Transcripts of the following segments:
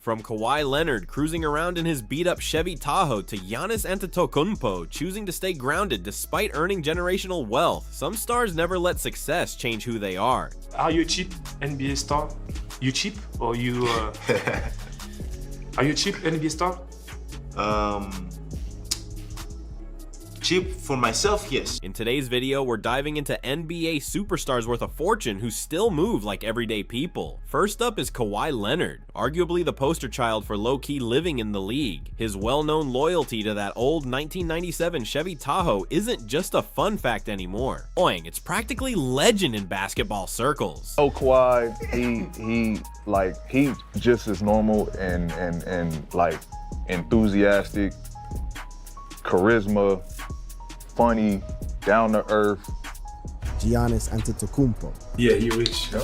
From Kawhi Leonard cruising around in his beat-up Chevy Tahoe to Giannis Antetokounmpo choosing to stay grounded despite earning generational wealth, some stars never let success change who they are. Are you a cheap NBA star? You cheap or you? Are you a cheap NBA star? Cheap for myself, yes. In today's video, we're diving into NBA superstars worth a fortune who still move like everyday people. First up is Kawhi Leonard, arguably the poster child for low-key living in the league. His well-known loyalty to that old 1997 Chevy Tahoe isn't just a fun fact anymore. Boing, it's practically legend in basketball circles. Oh, Kawhi, he just as normal and like enthusiastic, charisma, funny, down to earth. Giannis Antetokounmpo. Yeah, you rich. Yep.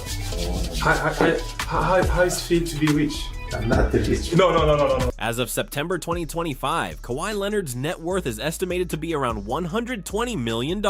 How is it feel to be rich? I'm not rich. No. As of September 2025, Kawhi Leonard's net worth is estimated to be around $120 million,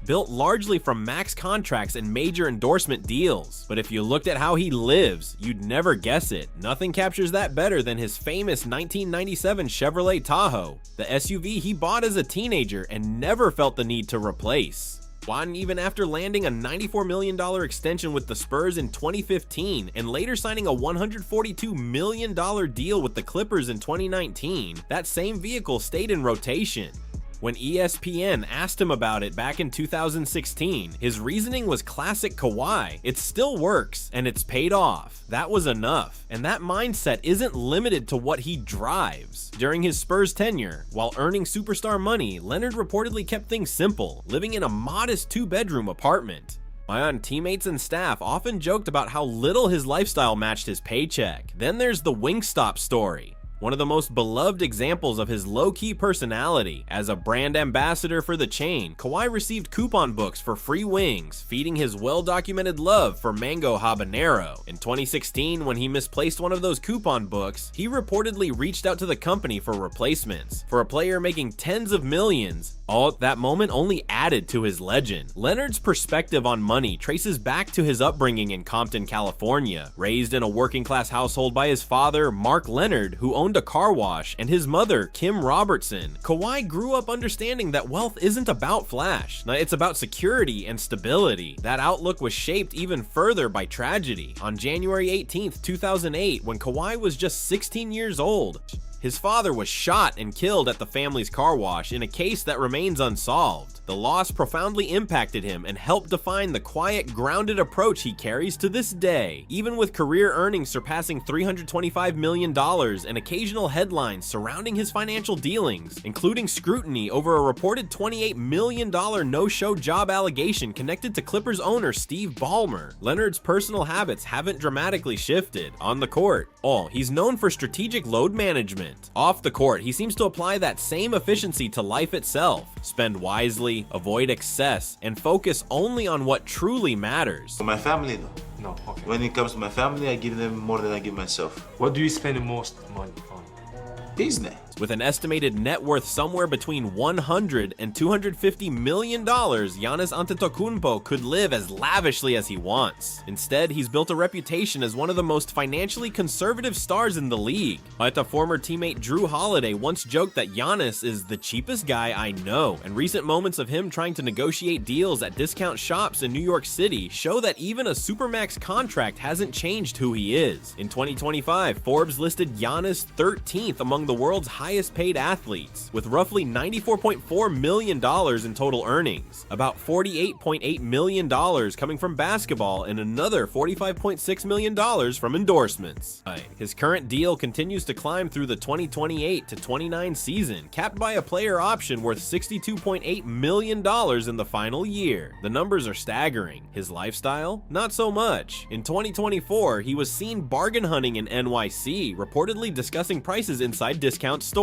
built largely from max contracts and major endorsement deals. But if you looked at how he lives, you'd never guess it. Nothing captures that better than his famous 1997 Chevrolet Tahoe, the SUV he bought as a teenager and never felt the need to replace. Not even after landing a $94 million extension with the Spurs in 2015 and later signing a $142 million deal with the Clippers in 2019, that same vehicle stayed in rotation. When ESPN asked him about it back in 2016, his reasoning was classic Kawhi. It still works, and it's paid off. That was enough. And that mindset isn't limited to what he drives. During his Spurs tenure, while earning superstar money, Leonard reportedly kept things simple, living in a modest 2-bedroom apartment. My teammates and staff often joked about how little his lifestyle matched his paycheck. Then there's the Wingstop story. One of the most beloved examples of his low-key personality. As a brand ambassador for the chain, Kawhi received coupon books for free wings, feeding his well-documented love for mango habanero. In 2016, when he misplaced one of those coupon books, he reportedly reached out to the company for replacements. For a player making tens of millions, that moment only added to his legend. Leonard's perspective on money traces back to his upbringing in Compton, California. Raised in a working-class household by his father, Mark Leonard, who owned a car wash, and his mother, Kim Robertson, Kawhi grew up understanding that wealth isn't about flash. It's about security and stability. That outlook was shaped even further by tragedy. On January 18th, 2008, when Kawhi was just 16 years old, his father was shot and killed at the family's car wash in a case that remains unsolved. The loss profoundly impacted him and helped define the quiet, grounded approach he carries to this day. Even with career earnings surpassing $325 million and occasional headlines surrounding his financial dealings, including scrutiny over a reported $28 million no-show job allegation connected to Clippers owner Steve Ballmer, Leonard's personal habits haven't dramatically shifted. On the court, he's known for strategic load management. Off the court, he seems to apply that same efficiency to life itself. Spend wisely, avoid excess, and focus only on what truly matters. For my family, though. No, okay. When it comes to my family, I give them more than I give myself. What do you spend the most money on? Business. With an estimated net worth somewhere between $100 and $250 million, Giannis Antetokounmpo could live as lavishly as he wants. Instead, he's built a reputation as one of the most financially conservative stars in the league. But a former teammate Jrue Holiday once joked that Giannis is the cheapest guy I know, and recent moments of him trying to negotiate deals at discount shops in New York City show that even a supermax contract hasn't changed who he is. In 2025, Forbes listed Giannis 13th among the world's highest paid athletes, with roughly $94.4 million in total earnings, about $48.8 million coming from basketball and another $45.6 million from endorsements. His current deal continues to climb through the 2028 to 29 season, capped by a player option worth $62.8 million in the final year. The numbers are staggering. His lifestyle? Not so much. In 2024, he was seen bargain hunting in NYC, reportedly discussing prices inside discount stores.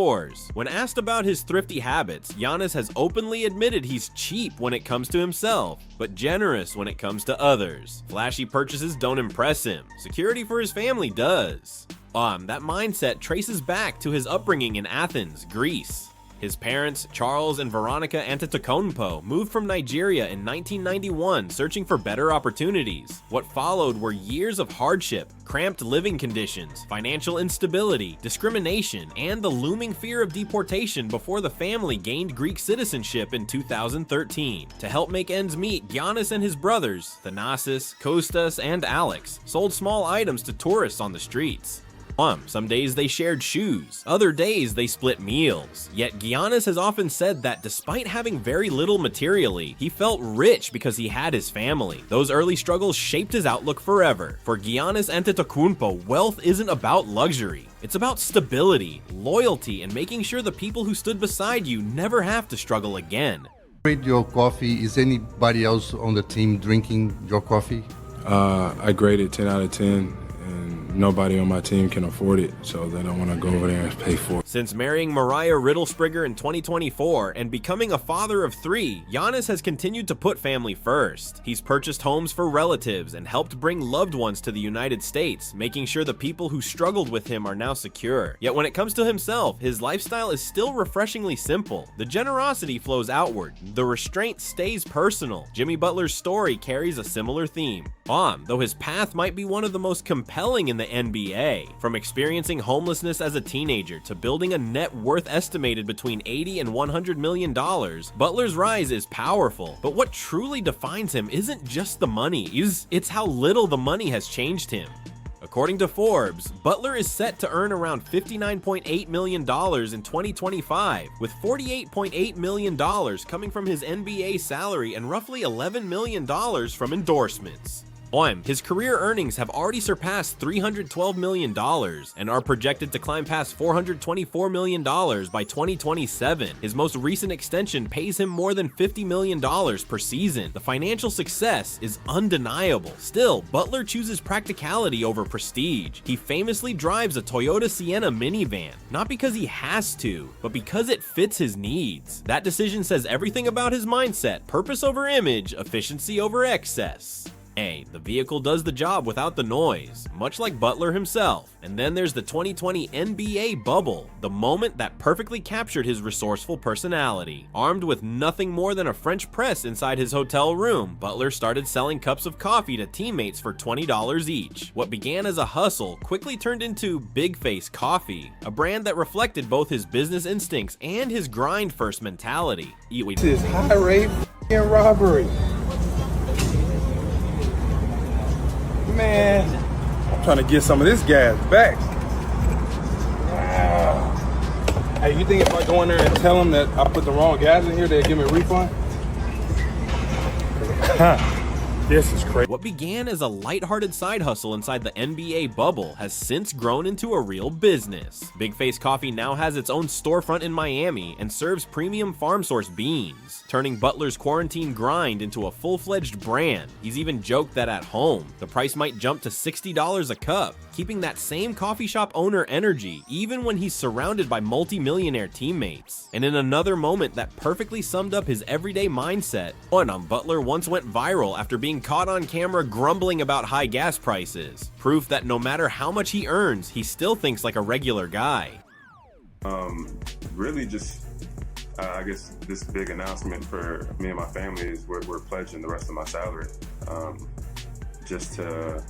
When asked about his thrifty habits, Giannis has openly admitted he's cheap when it comes to himself, but generous when it comes to others. Flashy purchases don't impress him. Security for his family does. That mindset traces back to his upbringing in Athens, Greece. His parents, Charles and Veronica Antetokounmpo, moved from Nigeria in 1991 searching for better opportunities. What followed were years of hardship, cramped living conditions, financial instability, discrimination, and the looming fear of deportation before the family gained Greek citizenship in 2013. To help make ends meet, Giannis and his brothers, Thanasis, Kostas, and Alex, sold small items to tourists on the streets. Some days they shared shoes, other days they split meals. Yet Giannis has often said that despite having very little materially, he felt rich because he had his family. Those early struggles shaped his outlook forever. For Giannis Antetokounmpo, wealth isn't about luxury. It's about stability, loyalty, and making sure the people who stood beside you never have to struggle again. Rate your coffee. Is anybody else on the team drinking your coffee? I graded 10 out of 10. And nobody on my team can afford it, so they don't want to go over there and pay for it. Since marrying Mariah Riddlespringer in 2024 and becoming a father of 3, Giannis has continued to put family first. He's purchased homes for relatives and helped bring loved ones to the United States, making sure the people who struggled with him are now secure. Yet when it comes to himself, his lifestyle is still refreshingly simple. The generosity flows outward, the restraint stays personal. Jimmy Butler's story carries a similar theme. Though his path might be one of the most compelling in the NBA. From experiencing homelessness as a teenager to building a net worth estimated between $80 and $100 million, Butler's rise is powerful. But what truly defines him isn't just the money, it's how little the money has changed him. According to Forbes, Butler is set to earn around $59.8 million in 2025, with $48.8 million coming from his NBA salary and roughly $11 million from endorsements. His career earnings have already surpassed $312 million and are projected to climb past $424 million by 2027. His most recent extension pays him more than $50 million per season. The financial success is undeniable. Still, Butler chooses practicality over prestige. He famously drives a Toyota Sienna minivan, not because he has to, but because it fits his needs. That decision says everything about his mindset: purpose over image, efficiency over excess. The vehicle does the job without the noise, much like Butler himself. And then there's the 2020 NBA bubble, the moment that perfectly captured his resourceful personality. Armed with nothing more than a French press inside his hotel room, Butler started selling cups of coffee to teammates for $20 each. What began as a hustle quickly turned into Big Face Coffee, a brand that reflected both his business instincts and his grind-first mentality. This is high-rate robbery. Man, I'm trying to get some of this gas back. Hey, you think if I go in there and tell them that I put the wrong gas in here, they'll give me a refund? This is crazy. What began as a lighthearted side hustle inside the NBA bubble has since grown into a real business. Big Face Coffee now has its own storefront in Miami and serves premium farm source beans, turning Butler's quarantine grind into a full-fledged brand. He's even joked that at home, the price might jump to $60 a cup, keeping that same coffee shop owner energy even when he's surrounded by multi-millionaire teammates. And in another moment that perfectly summed up his everyday mindset, Butler once went viral after being caught on camera grumbling about high gas prices, proof that no matter how much he earns, he still thinks like a regular guy. Really just, I guess this big announcement for me and my family is we're pledging the rest of my salary, just to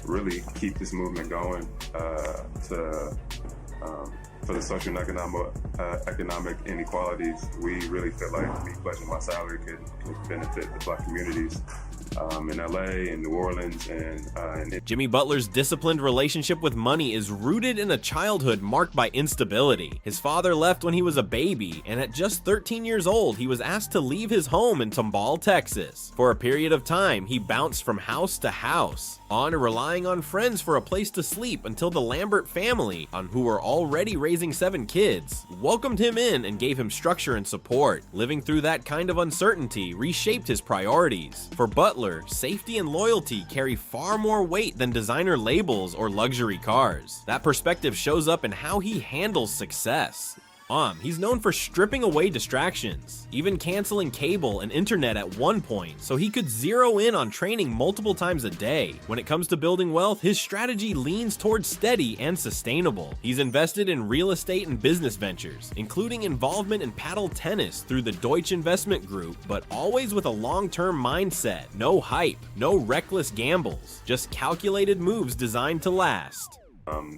really keep this movement going, for the social and economic inequalities. We really feel like me pledging my salary could benefit the Black communities in LA, in New Orleans, and Jimmy Butler's disciplined relationship with money is rooted in a childhood marked by instability. His father left when he was a baby, and at just 13 years old, he was asked to leave his home in Tomball, Texas. For a period of time, he bounced from house to house, relying on friends for a place to sleep until the Lambert family, who were already raising 7 kids, welcomed him in and gave him structure and support. Living through that kind of uncertainty reshaped his priorities. For Butler, safety and loyalty carry far more weight than designer labels or luxury cars. That perspective shows up in how he handles success. He's known for stripping away distractions, even canceling cable and internet at one point so he could zero in on training multiple times a day. When it comes to building wealth, his strategy leans towards steady and sustainable. He's invested in real estate and business ventures, including involvement in paddle tennis through the Deutsche Investment Group, but always with a long-term mindset. No hype, no reckless gambles, just calculated moves designed to last.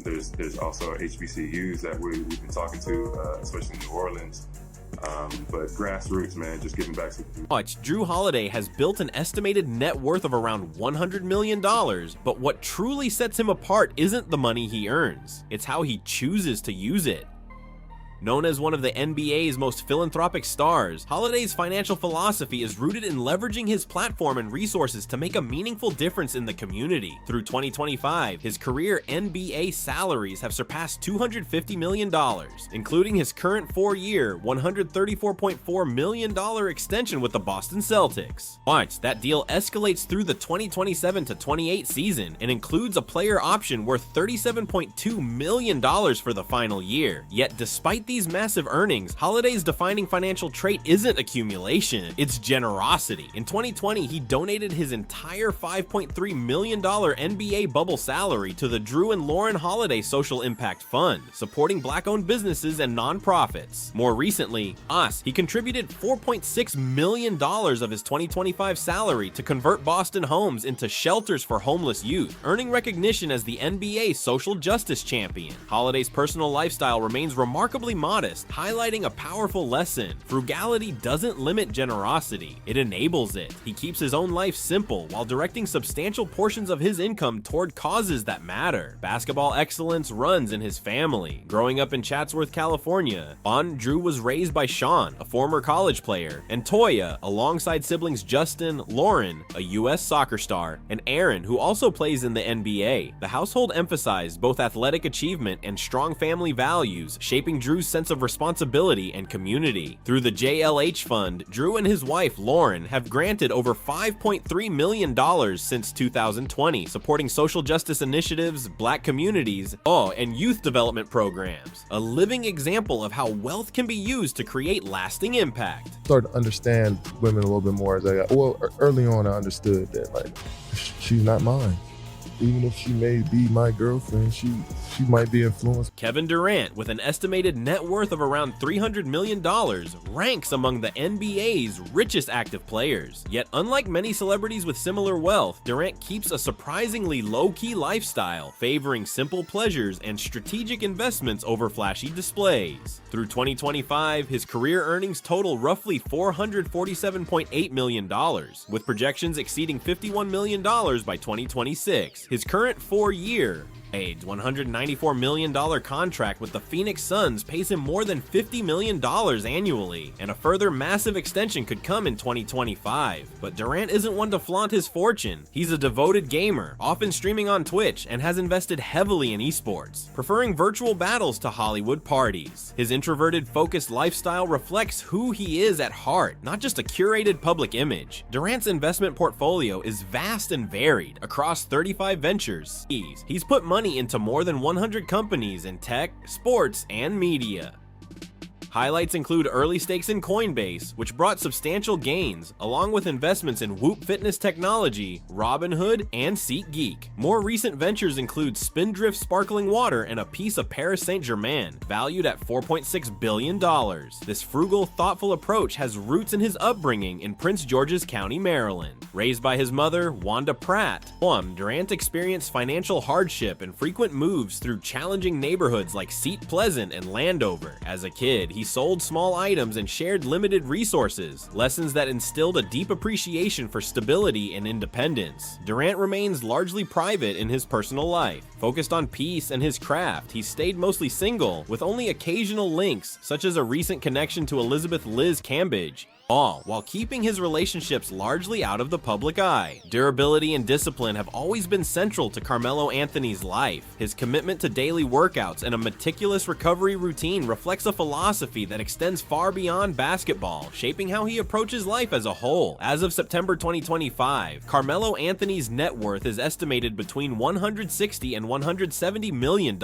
There's also HBCUs that we've been talking to, especially in New Orleans. But grassroots, man, just getting back to Jrue Holiday has built an estimated net worth of around $100 million, but what truly sets him apart isn't the money he earns, it's how he chooses to use it. Known as one of the NBA's most philanthropic stars, Holiday's financial philosophy is rooted in leveraging his platform and resources to make a meaningful difference in the community. Through 2025, his career NBA salaries have surpassed $250 million, including his current 4-year, $134.4 million extension with the Boston Celtics. Watch, that deal escalates through the 2027-28 season and includes a player option worth $37.2 million for the final year. Yet despite these massive earnings, Holiday's defining financial trait isn't accumulation, it's generosity. In 2020, he donated his entire $5.3 million NBA bubble salary to the Jrue and Lauren Holiday Social Impact Fund, supporting Black-owned businesses and nonprofits. More recently, he contributed $4.6 million of his 2025 salary to convert Boston homes into shelters for homeless youth, earning recognition as the NBA social justice champion. Holiday's personal lifestyle remains remarkably modest, highlighting a powerful lesson. Frugality doesn't limit generosity, it enables it. He keeps his own life simple while directing substantial portions of his income toward causes that matter. Basketball excellence runs in his family. Growing up in Chatsworth, California, Jrue was raised by Sean, a former college player, and Toya, alongside siblings Justin, Lauren, a US soccer star, and Aaron, who also plays in the NBA. The household emphasized both athletic achievement and strong family values, shaping Jrue's sense of responsibility and community. Through the JLH Fund, Jrue and his wife, Lauren, have granted over $5.3 million since 2020, supporting social justice initiatives, Black communities, and youth development programs. A living example of how wealth can be used to create lasting impact. Started to understand women a little bit more as I got, early on I understood that, like, she's not mine. Even if she may be my girlfriend, she might be influenced. Kevin Durant, with an estimated net worth of around $300 million, ranks among the NBA's richest active players. Yet unlike many celebrities with similar wealth, Durant keeps a surprisingly low-key lifestyle, favoring simple pleasures and strategic investments over flashy displays. Through 2025, his career earnings total roughly $447.8 million, with projections exceeding $51 million by 2026. His current 4-year, $194 million contract with the Phoenix Suns pays him more than $50 million annually, and a further massive extension could come in 2025. But Durant isn't one to flaunt his fortune. He's a devoted gamer, often streaming on Twitch, and has invested heavily in esports, preferring virtual battles to Hollywood parties. His introverted, focused lifestyle reflects who he is at heart, not just a curated public image. Durant's investment portfolio is vast and varied, across 35 ventures. He's put money into more than 100 companies in tech, sports, and media. Highlights include early stakes in Coinbase, which brought substantial gains, along with investments in Whoop Fitness Technology, Robinhood, and SeatGeek. More recent ventures include Spindrift Sparkling Water and a piece of Paris Saint-Germain, valued at $4.6 billion. This frugal, thoughtful approach has roots in his upbringing in Prince George's County, Maryland. Raised by his mother, Wanda Pratt, Durant experienced financial hardship and frequent moves through challenging neighborhoods like Seat Pleasant and Landover. As a kid, he sold small items and shared limited resources, lessons that instilled a deep appreciation for stability and independence. Durant remains largely private in his personal life. Focused on peace and his craft, he stayed mostly single, with only occasional links, such as a recent connection to Elizabeth Liz Cambridge, all while keeping his relationships largely out of the public eye. Durability and discipline have always been central to Carmelo Anthony's life. His commitment to daily workouts and a meticulous recovery routine reflects a philosophy that extends far beyond basketball, shaping how he approaches life as a whole. As of September 2025, Carmelo Anthony's net worth is estimated between $160 and $170 million,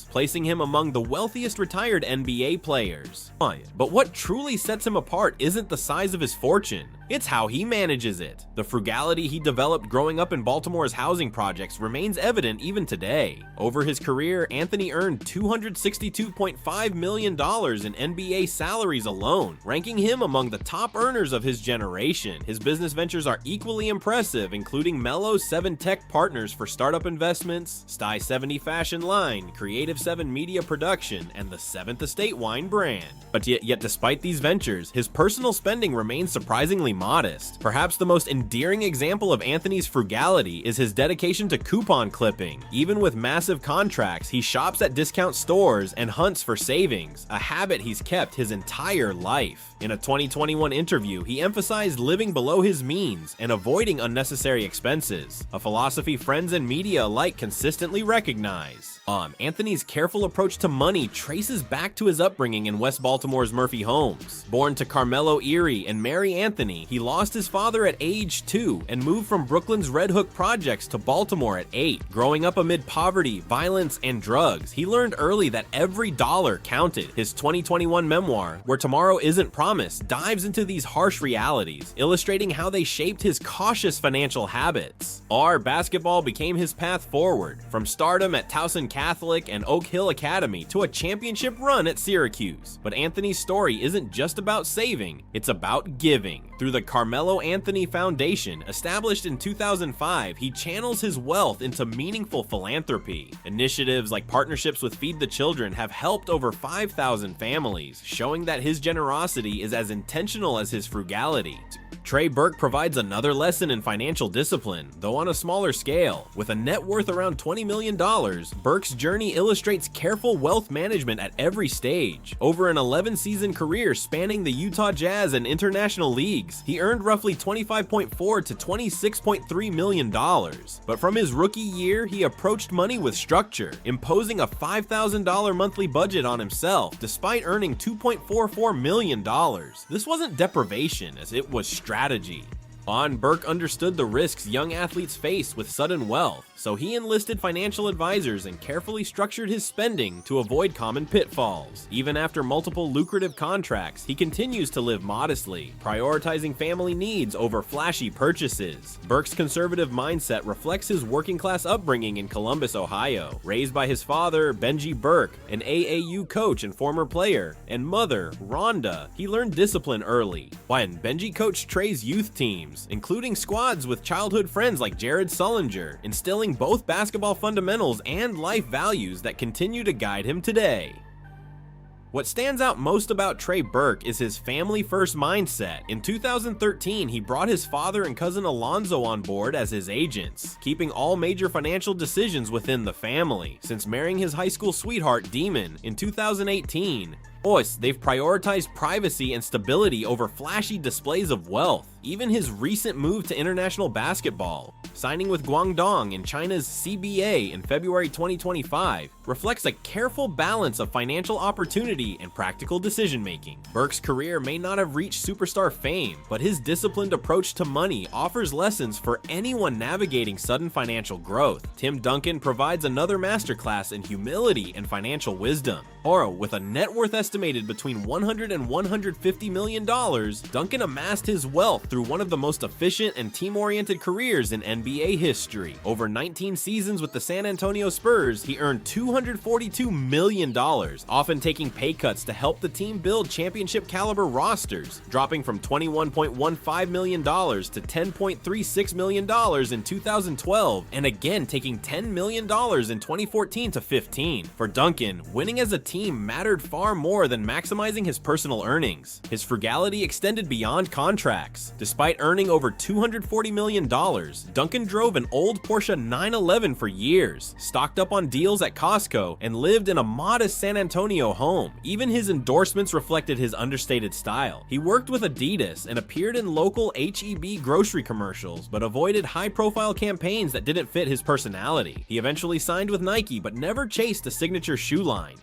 placing him among the wealthiest retired NBA players. But what truly sets him apart isn't the size of his fortune, it's how he manages it. The frugality he developed growing up in Baltimore's housing projects remains evident even today. Over his career, Anthony earned $262.5 million in NBA salaries alone, ranking him among the top earners of his generation. His business ventures are equally impressive, including Melo's 7 Tech Partners for startup investments, Sty 70 Fashion Line, Creative 7 Media Production, and the 7th Estate Wine brand. But yet despite these ventures, his personal spending remains surprisingly modest. Perhaps the most endearing example of Anthony's frugality is his dedication to coupon clipping. Even with massive contracts, he shops at discount stores and hunts for savings, a habit he's kept his entire life. In a 2021 interview, he emphasized living below his means and avoiding unnecessary expenses, a philosophy friends and media alike consistently recognize. Anthony's careful approach to money traces back to his upbringing in West Baltimore's Murphy homes. Born to Carmelo Erie and Mary Anthony, he lost his father at age 2 and moved from Brooklyn's Red Hook projects to Baltimore at 8. Growing up amid poverty, violence, and drugs, he learned early that every dollar counted. His 2021 memoir, Where Tomorrow Isn't Promised, dives into these harsh realities, illustrating how they shaped his cautious financial habits. Basketball became his path forward, from stardom at Towson Catholic and Oak Hill Academy to a championship run at Syracuse. But Anthony's story isn't just about saving, it's about giving. Through the Carmelo Anthony Foundation, established in 2005, he channels his wealth into meaningful philanthropy. Initiatives like partnerships with Feed the Children have helped over 5,000 families, showing that his generosity is as intentional as his frugality. Trey Burke provides another lesson in financial discipline, though on a smaller scale. With a net worth around $20 million, Burke's journey illustrates careful wealth management at every stage. Over an 11-season career spanning the Utah Jazz and international leagues, he earned roughly $25.4 to $26.3 million. But from his rookie year, he approached money with structure, imposing a $5,000 monthly budget on himself, despite earning $2.44 million. This wasn't deprivation, as it was strategy. Burke understood the risks young athletes face with sudden wealth, so he enlisted financial advisors and carefully structured his spending to avoid common pitfalls. Even after multiple lucrative contracts, he continues to live modestly, prioritizing family needs over flashy purchases. Burke's conservative mindset reflects his working-class upbringing in Columbus, Ohio. Raised by his father, Benji Burke, an AAU coach and former player, and mother, Rhonda, he learned discipline early. When Benji coached Trey's youth teams, including squads with childhood friends like Jared Sullinger, instilling both basketball fundamentals and life values that continue to guide him today. What stands out most about Trey Burke is his family-first mindset. In 2013, he brought his father and cousin Alonzo on board as his agents, keeping all major financial decisions within the family. Since marrying his high school sweetheart, Demon, in 2018, they've prioritized privacy and stability over flashy displays of wealth. Even his recent move to international basketball, signing with Guangdong in China's CBA in February 2025, reflects a careful balance of financial opportunity and practical decision-making. Burke's career may not have reached superstar fame, but his disciplined approach to money offers lessons for anyone navigating sudden financial growth. Tim Duncan provides another masterclass in humility and financial wisdom. With a net worth estimated between $100 and $150 million, Duncan amassed his wealth through one of the most efficient and team-oriented careers in NBA history. Over 19 seasons with the San Antonio Spurs, he earned $242 million, often taking pay cuts to help the team build championship-caliber rosters, dropping from $21.15 million to $10.36 million in 2012, and again taking $10 million in 2014 to 15. For Duncan, winning as a team mattered far more than maximizing his personal earnings. His frugality extended beyond contracts. Despite earning over $240 million, Duncan drove an old Porsche 911 for years, stocked up on deals at Costco, and lived in a modest San Antonio home. Even his endorsements reflected his understated style. He worked with Adidas and appeared in local H-E-B grocery commercials, but avoided high-profile campaigns that didn't fit his personality. He eventually signed with Nike, but never chased a signature shoe line.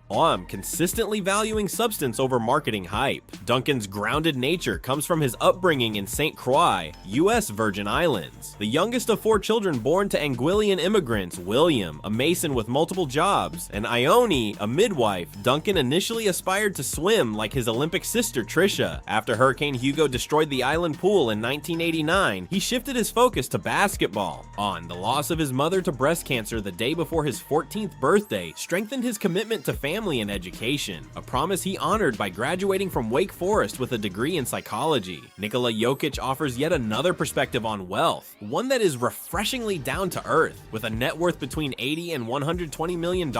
Consistently valuing substance over marketing hype. Duncan's grounded nature comes from his upbringing in St. Croix, U.S. Virgin Islands. The youngest of 4 children born to Anguillian immigrants, William, a mason with multiple jobs, and Ione, a midwife, Duncan initially aspired to swim like his Olympic sister Trisha. After Hurricane Hugo destroyed the island pool in 1989, he shifted his focus to basketball. The loss of his mother to breast cancer the day before his 14th birthday strengthened his commitment to family and education, a promise he honored by graduating from Wake Forest with a degree in psychology. Nikola Jokic offers yet another perspective on wealth, one that is refreshingly down to earth. With a net worth between $80 and $120 million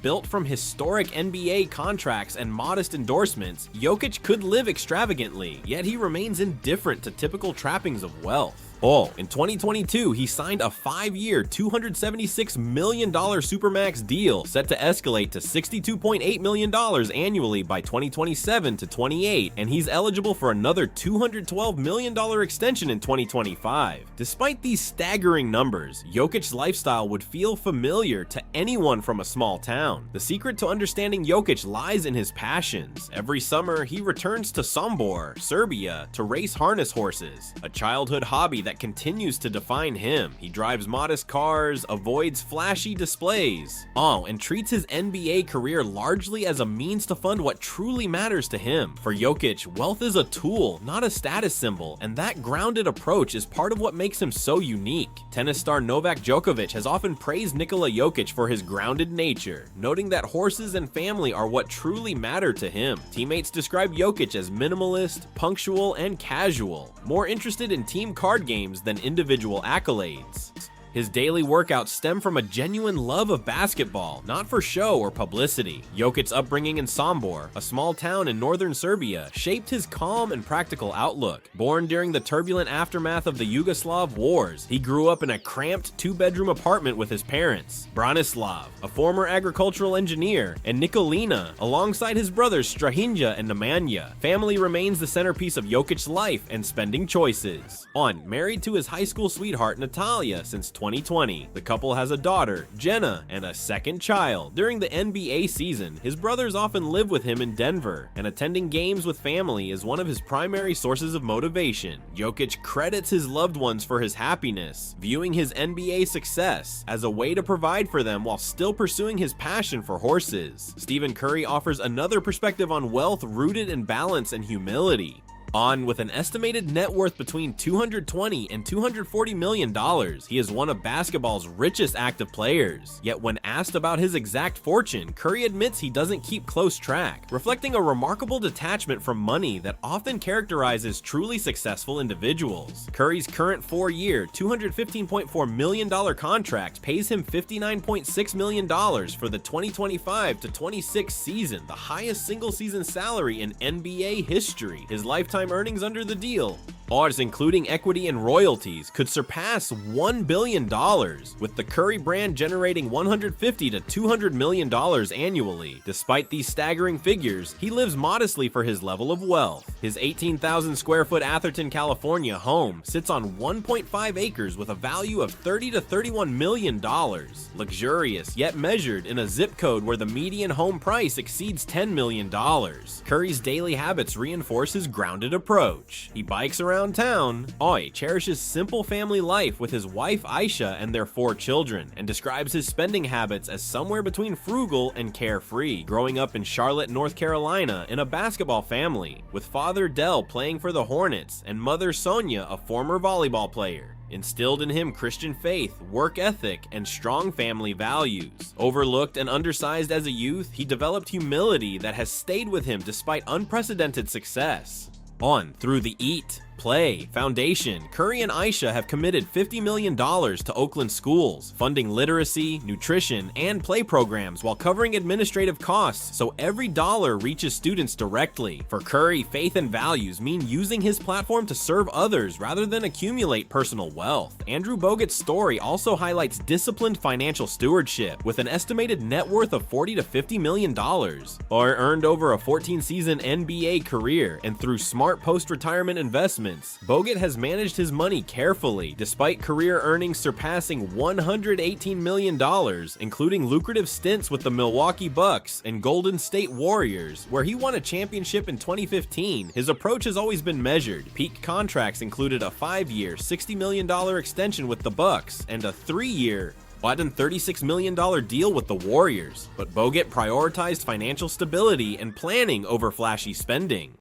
built from historic NBA contracts and modest endorsements, Jokic could live extravagantly, yet he remains indifferent to typical trappings of wealth. In 2022, he signed a 5-year, $276 million Supermax deal set to escalate to $62.8 million annually by 2027 to 28, and he's eligible for another $212 million extension in 2025. Despite these staggering numbers, Jokic's lifestyle would feel familiar to anyone from a small town. The secret to understanding Jokic lies in his passions. Every summer, he returns to Sombor, Serbia, to race harness horses, a childhood hobby that continues to define him. He drives modest cars, avoids flashy displays, and treats his NBA career largely as a means to fund what truly matters to him. For Jokic, wealth is a tool, not a status symbol, and that grounded approach is part of what makes him so unique. Tennis star Novak Djokovic has often praised Nikola Jokic for his grounded nature, noting that horses and family are what truly matter to him. Teammates describe Jokic as minimalist, punctual, and casual, more interested in team card games than individual accolades. His daily workouts stem from a genuine love of basketball, not for show or publicity. Jokic's upbringing in Sombor, a small town in northern Serbia, shaped his calm and practical outlook. Born during the turbulent aftermath of the Yugoslav wars, he grew up in a cramped 2-bedroom apartment with his parents, Branislav, a former agricultural engineer, and Nikolina, alongside his brothers Strahinja and Nemanja. Family remains the centerpiece of Jokic's life and spending choices. Married to his high school sweetheart Natalia since 2020. The couple has a daughter, Jenna, and a second child. During the NBA season, his brothers often live with him in Denver, and attending games with family is one of his primary sources of motivation. Jokic credits his loved ones for his happiness, viewing his NBA success as a way to provide for them while still pursuing his passion for horses. Stephen Curry offers another perspective on wealth rooted in balance and humility. With an estimated net worth between $220 and $240 million, he is one of basketball's richest active players. Yet when asked about his exact fortune, Curry admits he doesn't keep close track, reflecting a remarkable detachment from money that often characterizes truly successful individuals. Curry's current 4-year, $215.4 million contract pays him $59.6 million for the 2025-26 season, the highest single-season salary in NBA history. His lifetime earnings under the deal, including equity and royalties, could surpass $1 billion, with the Curry brand generating $150 to $200 million annually. Despite these staggering figures, he lives modestly for his level of wealth. His 18,000 square foot Atherton, California home sits on 1.5 acres with a value of $30 to $31 million. Luxurious, yet measured in a zip code where the median home price exceeds $10 million. Curry's daily habits reinforce his grounded approach. He bikes around town, cherishes simple family life with his wife Aisha and their 4 children, and describes his spending habits as somewhere between frugal and carefree, growing up in Charlotte, North Carolina in a basketball family, with father Dell playing for the Hornets and mother Sonia a former volleyball player. Instilled in him Christian faith, work ethic, and strong family values. Overlooked and undersized as a youth, he developed humility that has stayed with him despite unprecedented success. Through the eat, Play Foundation, Curry and Aisha have committed $50 million to Oakland schools, funding literacy, nutrition, and play programs while covering administrative costs so every dollar reaches students directly. For Curry, faith and values mean using his platform to serve others rather than accumulate personal wealth. Andrew Bogut's story also highlights disciplined financial stewardship, with an estimated net worth of $40 to $50 million, or earned over a 14-season NBA career, and through smart post-retirement investments, Bogut has managed his money carefully, despite career earnings surpassing $118 million, including lucrative stints with the Milwaukee Bucks and Golden State Warriors, where he won a championship in 2015. His approach has always been measured. Peak contracts included a 5-year, $60 million extension with the Bucks and a 3-year, $36 million deal with the Warriors, but Bogut prioritized financial stability and planning over flashy spending.